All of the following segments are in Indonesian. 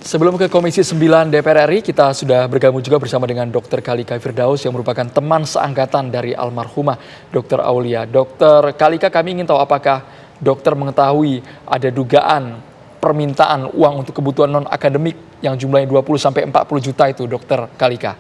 Sebelum ke Komisi 9 DPR RI, kita sudah bergabung juga bersama dengan Dr. Kalika Firdaus yang merupakan teman seangkatan dari almarhumah Dr. Aulia. Dr. Kalika, kami ingin tahu apakah dokter mengetahui ada dugaan permintaan uang untuk kebutuhan non-akademik yang jumlahnya 20-40 juta itu, Dr. Kalika?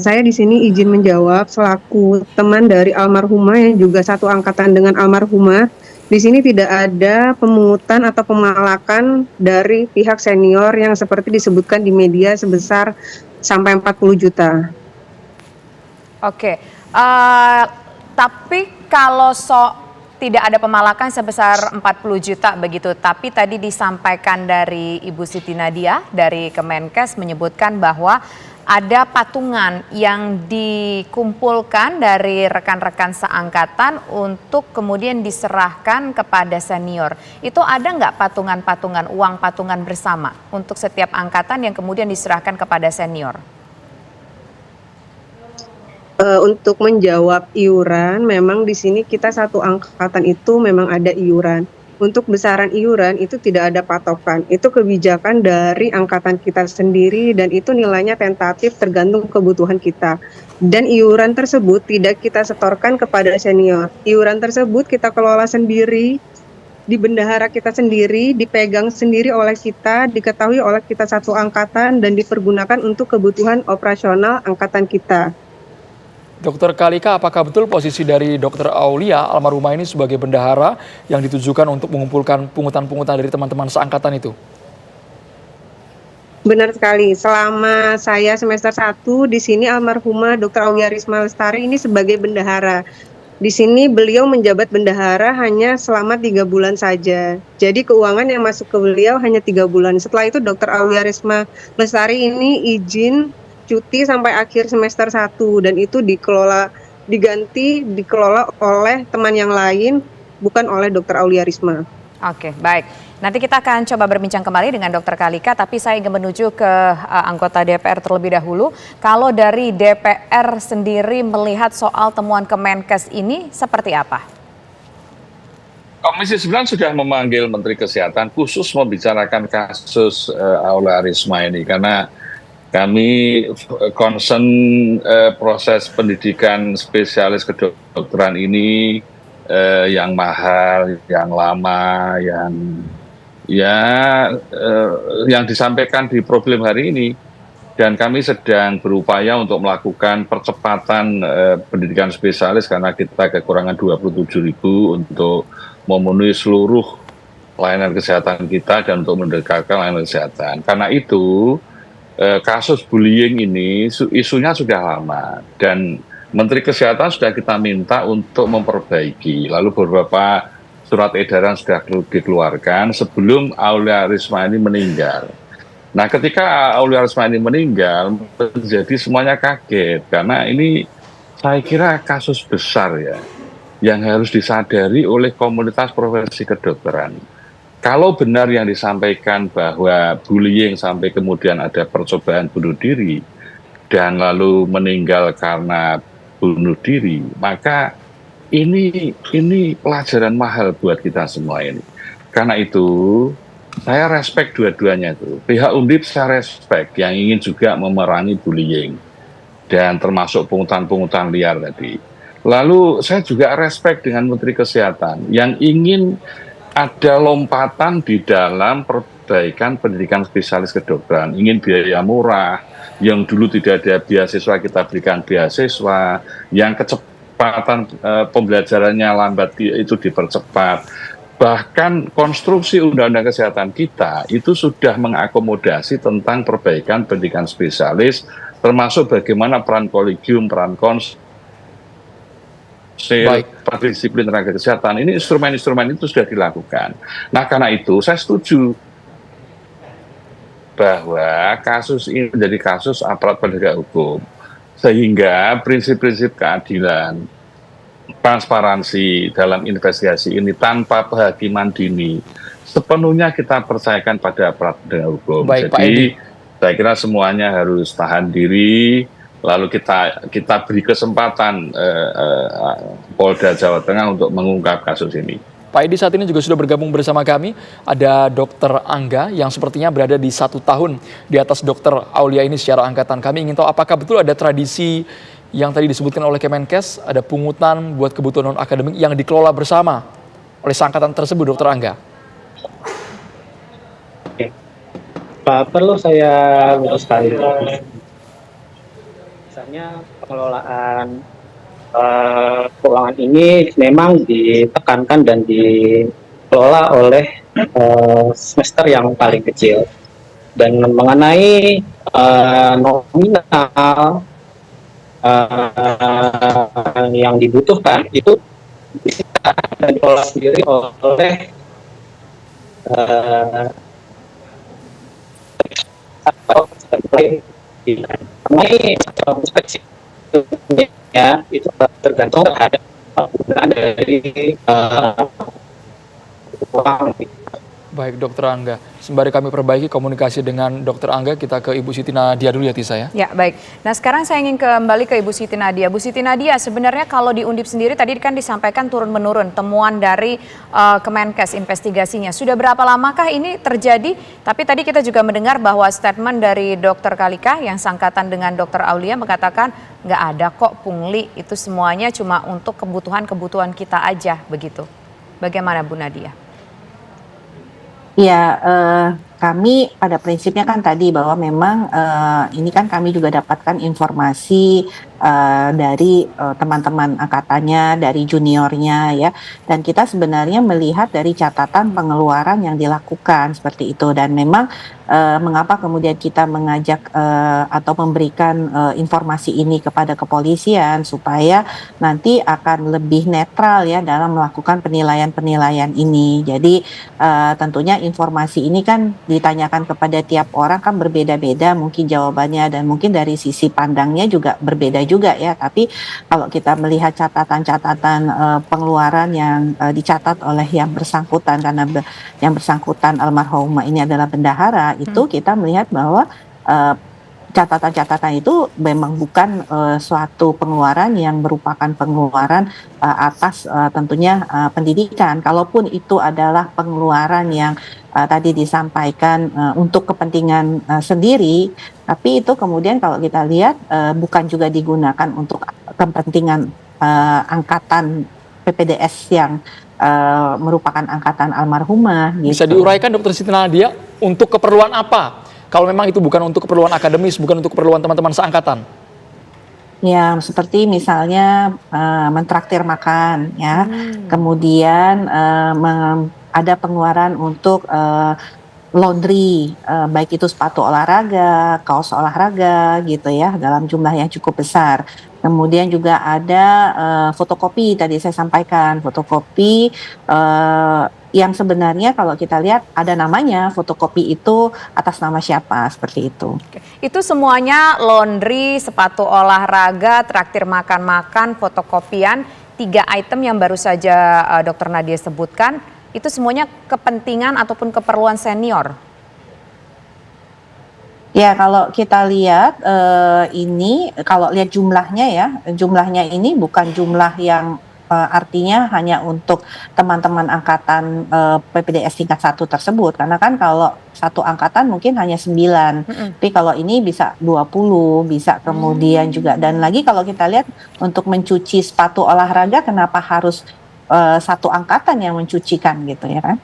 Saya di sini izin menjawab selaku teman dari almarhumah yang juga satu angkatan dengan almarhumah. Di sini tidak ada pemungutan atau pemalakan dari pihak senior yang seperti disebutkan di media sebesar sampai 40 juta. Oke, tapi kalau tidak ada pemalakan sebesar 40 juta begitu, tapi tadi disampaikan dari Ibu Siti Nadia dari Kemenkes menyebutkan bahwa ada patungan yang dikumpulkan dari rekan-rekan seangkatan untuk kemudian diserahkan kepada senior. Itu ada nggak patungan-patungan, uang patungan bersama untuk setiap angkatan yang kemudian diserahkan kepada senior? Untuk menjawab iuran, memang di sini kita satu angkatan itu memang ada iuran. Untuk besaran iuran itu tidak ada patokan, itu kebijakan dari angkatan kita sendiri dan itu nilainya tentatif tergantung kebutuhan kita. Dan iuran tersebut tidak kita setorkan kepada senior. Iuran tersebut kita kelola sendiri, di bendahara kita sendiri, dipegang sendiri oleh kita, diketahui oleh kita satu angkatan dan dipergunakan untuk kebutuhan operasional angkatan kita. Dr. Kalika, apakah betul posisi dari Dr. Aulia almarhumah ini sebagai bendahara yang ditujukan untuk mengumpulkan pungutan-pungutan dari teman-teman seangkatan itu? Benar sekali. Selama saya semester 1 di sini almarhumah Dr. Aulia Risma Lestari ini sebagai bendahara. Di sini beliau menjabat bendahara hanya selama 3 bulan saja. Jadi keuangan yang masuk ke beliau hanya 3 bulan. Setelah itu Dr. Aulia Risma Lestari ini izin cuti sampai akhir semester 1 dan itu dikelola oleh teman yang lain, bukan oleh Dr. Aulia Risma. Oke, baik. Nanti kita akan coba berbincang kembali dengan Dr. Kalika, tapi saya ingin menuju ke anggota DPR terlebih dahulu. Kalau dari DPR sendiri melihat soal temuan Kemenkes ini seperti apa? Komisi 9 sudah memanggil Menteri Kesehatan khusus membicarakan kasus Aulia Risma ini karena kami concern proses pendidikan spesialis kedokteran ini yang mahal, yang lama, yang disampaikan di problem hari ini. Dan kami sedang berupaya untuk melakukan percepatan pendidikan spesialis karena kita kekurangan 27.000 untuk memenuhi seluruh layanan kesehatan kita dan untuk mendekatkan layanan kesehatan. Karena itu kasus bullying ini isunya sudah lama dan Menteri Kesehatan sudah kita minta untuk memperbaiki. Lalu beberapa surat edaran sudah dikeluarkan sebelum Aulia Risma ini meninggal. Nah, ketika Aulia Risma ini meninggal, jadi semuanya kaget karena ini saya kira kasus besar ya yang harus disadari oleh komunitas profesi kedokteran. Kalau benar yang disampaikan bahwa bullying sampai kemudian ada percobaan bunuh diri dan lalu meninggal karena bunuh diri, maka ini pelajaran mahal buat kita semua ini. Karena itu saya respect dua-duanya itu. Pihak Undip saya respect yang ingin juga memerangi bullying dan termasuk pungutan-pungutan liar tadi. Lalu saya juga respect dengan Menteri Kesehatan yang ingin ada lompatan di dalam perbaikan pendidikan spesialis kedokteran. Ingin biaya murah, yang dulu tidak ada beasiswa kita berikan beasiswa, yang kecepatan pembelajarannya lambat itu dipercepat. Bahkan konstruksi Undang-Undang Kesehatan kita itu sudah mengakomodasi tentang perbaikan pendidikan spesialis, termasuk bagaimana peran kolegium, peran disiplin tenaga kesehatan. Ini instrumen-instrumen itu sudah dilakukan. Nah, karena itu saya setuju bahwa kasus ini menjadi kasus aparat penegak hukum sehingga prinsip-prinsip keadilan, transparansi dalam investigasi ini tanpa kehakiman dini sepenuhnya kita percayakan pada aparat penegak hukum. Baik, jadi saya kira semuanya harus tahan diri. Lalu kita beri kesempatan Polda Jawa Tengah untuk mengungkap kasus ini. Pak Edi saat ini juga sudah bergabung bersama kami. Ada Dr. Angga yang sepertinya berada di 1 tahun di atas Dr. Aulia ini secara angkatan. Kami ingin tahu apakah betul ada tradisi yang tadi disebutkan oleh Kemenkes, ada pungutan buat kebutuhan non-akademik yang dikelola bersama oleh seangkatan tersebut, Dr. Angga? Perlu saya luruskan, misalnya pengelolaan keuangan ini memang ditekankan dan dikelola oleh semester yang paling kecil, dan mengenai nominal yang dibutuhkan itu bisa dikelola sendiri oleh ya, itu tergantung terhadap penggunaan dari uang. Baik, Dr. Angga. Sembari kami perbaiki komunikasi dengan Dr. Angga, kita ke Ibu Siti Nadia dulu ya, Tisa ya. Ya, baik. Nah, sekarang saya ingin kembali ke Ibu Siti Nadia. Bu Siti Nadia, sebenarnya kalau di Undip sendiri tadi kan disampaikan turun-menurun temuan dari Kemenkes investigasinya. Sudah berapa lamakah ini terjadi? Tapi tadi kita juga mendengar bahwa statement dari Dr. Kalika yang sangkatan dengan Dr. Aulia mengatakan nggak ada kok pungli, itu semuanya cuma untuk kebutuhan-kebutuhan kita aja, begitu. Bagaimana Bu Nadia? Ya, kami pada prinsipnya kan tadi bahwa memang ini kan kami juga dapatkan informasi dari teman-teman angkatannya, dari juniornya ya, dan kita sebenarnya melihat dari catatan pengeluaran yang dilakukan seperti itu, dan memang mengapa kemudian kita mengajak atau memberikan informasi ini kepada kepolisian supaya nanti akan lebih netral ya dalam melakukan penilaian-penilaian ini. Jadi tentunya informasi ini kan ditanyakan kepada tiap orang kan berbeda-beda mungkin jawabannya, dan mungkin dari sisi pandangnya juga berbeda juga ya. Tapi kalau kita melihat catatan-catatan pengeluaran yang dicatat oleh yang bersangkutan, karena yang bersangkutan almarhumah ini adalah bendahara, itu kita melihat bahwa catatan-catatan itu memang bukan suatu pengeluaran yang merupakan pengeluaran atas tentunya pendidikan. Kalaupun itu adalah pengeluaran yang tadi disampaikan untuk kepentingan sendiri, tapi itu kemudian kalau kita lihat bukan juga digunakan untuk kepentingan angkatan PPDS yang merupakan angkatan almarhumah. Gitu. Bisa diuraikan Dr. Siti Nadia untuk keperluan apa? Kalau memang itu bukan untuk keperluan akademis, bukan untuk keperluan teman-teman seangkatan. Ya, seperti misalnya mentraktir makan, ya. Kemudian ada pengeluaran untuk laundry, baik itu sepatu olahraga, kaos olahraga, gitu ya, dalam jumlah yang cukup besar. Kemudian juga ada fotokopi, tadi saya sampaikan, fotokopi yang sebenarnya kalau kita lihat ada namanya, fotokopi itu atas nama siapa, seperti itu. Itu semuanya laundry, sepatu olahraga, traktir makan-makan, fotokopian, 3 item yang baru saja Dr. Nadia sebutkan, itu semuanya kepentingan ataupun keperluan senior. Ya, kalau kita lihat ini, kalau lihat jumlahnya ya, jumlahnya ini bukan jumlah yang artinya hanya untuk teman-teman angkatan PPDS tingkat 1 tersebut, karena kan kalau satu angkatan mungkin hanya 9, tapi kalau ini bisa 20, bisa kemudian juga, dan lagi kalau kita lihat untuk mencuci sepatu olahraga, kenapa harus satu angkatan yang mencucikan gitu ya kan?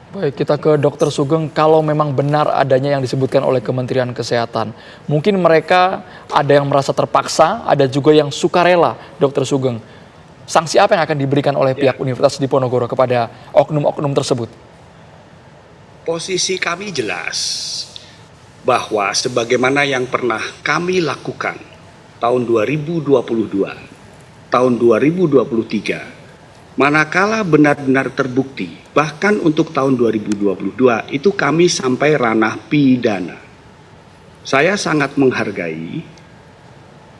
Baik, kita ke Dr. Sugeng. Kalau memang benar adanya yang disebutkan oleh Kementerian Kesehatan, mungkin mereka ada yang merasa terpaksa, ada juga yang sukarela, Dr. Sugeng. Sanksi apa yang akan diberikan oleh pihak Universitas Diponegoro kepada oknum-oknum tersebut? Posisi kami jelas bahwa sebagaimana yang pernah kami lakukan tahun 2022, tahun 2023, manakala benar-benar terbukti, bahkan untuk tahun 2022 itu kami sampai ranah pidana. Saya sangat menghargai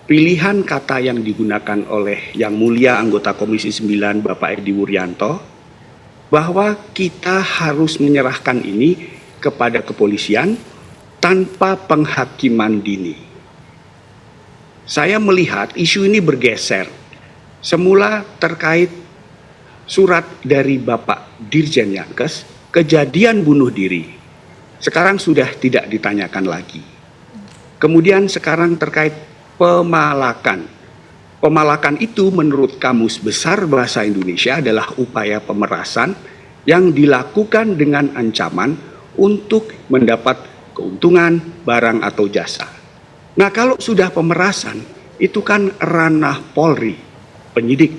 pilihan kata yang digunakan oleh Yang Mulia anggota Komisi 9 Bapak Edi Wuryanto, bahwa kita harus menyerahkan ini kepada kepolisian tanpa penghakiman dini. Saya melihat isu ini bergeser. Semula terkait surat dari Bapak Dirjen Yankes, kejadian bunuh diri sekarang sudah tidak ditanyakan lagi. Kemudian sekarang terkait pemalakan. Pemalakan itu menurut Kamus Besar Bahasa Indonesia adalah upaya pemerasan yang dilakukan dengan ancaman untuk mendapat keuntungan, barang atau jasa. Nah, kalau sudah pemerasan, itu kan ranah Polri, penyidik.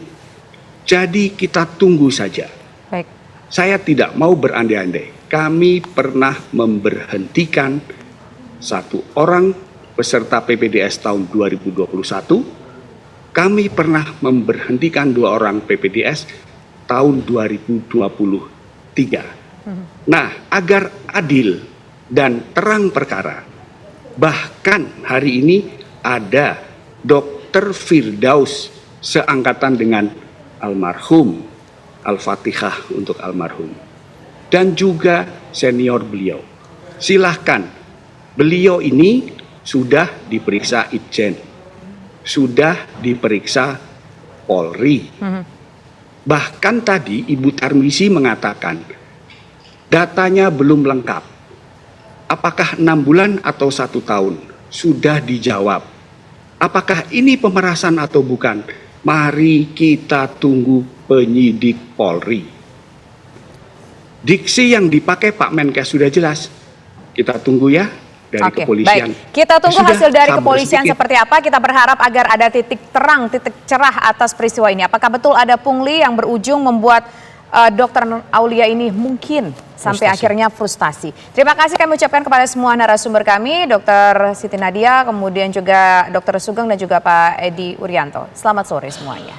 Jadi kita tunggu saja. Baik. Saya tidak mau berandai-andai. Kami pernah memberhentikan satu orang peserta PPDS tahun 2021. Kami pernah memberhentikan 2 orang PPDS tahun 2023. Nah, agar adil dan terang perkara, bahkan hari ini ada Dr. Firdaus seangkatan dengan almarhum, Al-Fatihah untuk almarhum, dan juga senior beliau. Silahkan, beliau ini sudah diperiksa Itjen, sudah diperiksa Polri. Bahkan tadi Ibu Tarmisi mengatakan datanya belum lengkap. Apakah 6 bulan atau 1 tahun? Sudah dijawab. Apakah ini pemerasan atau bukan? Mari kita tunggu penyidik Polri. Diksi yang dipakai Pak Menkes sudah jelas. Kita tunggu ya dari kepolisian. Baik. Kita tunggu Sudah, hasil dari sabar kepolisian sedikit. seperti apa. Kita berharap agar ada titik terang, titik cerah atas peristiwa ini. Apakah betul ada pungli yang berujung membuat Dr. Aulia ini mungkin sampai akhirnya frustasi. Terima kasih kami ucapkan kepada semua narasumber kami, Dr. Siti Nadia, kemudian juga Dr. Sugeng dan juga Pak Edi Urianto. Selamat sore semuanya.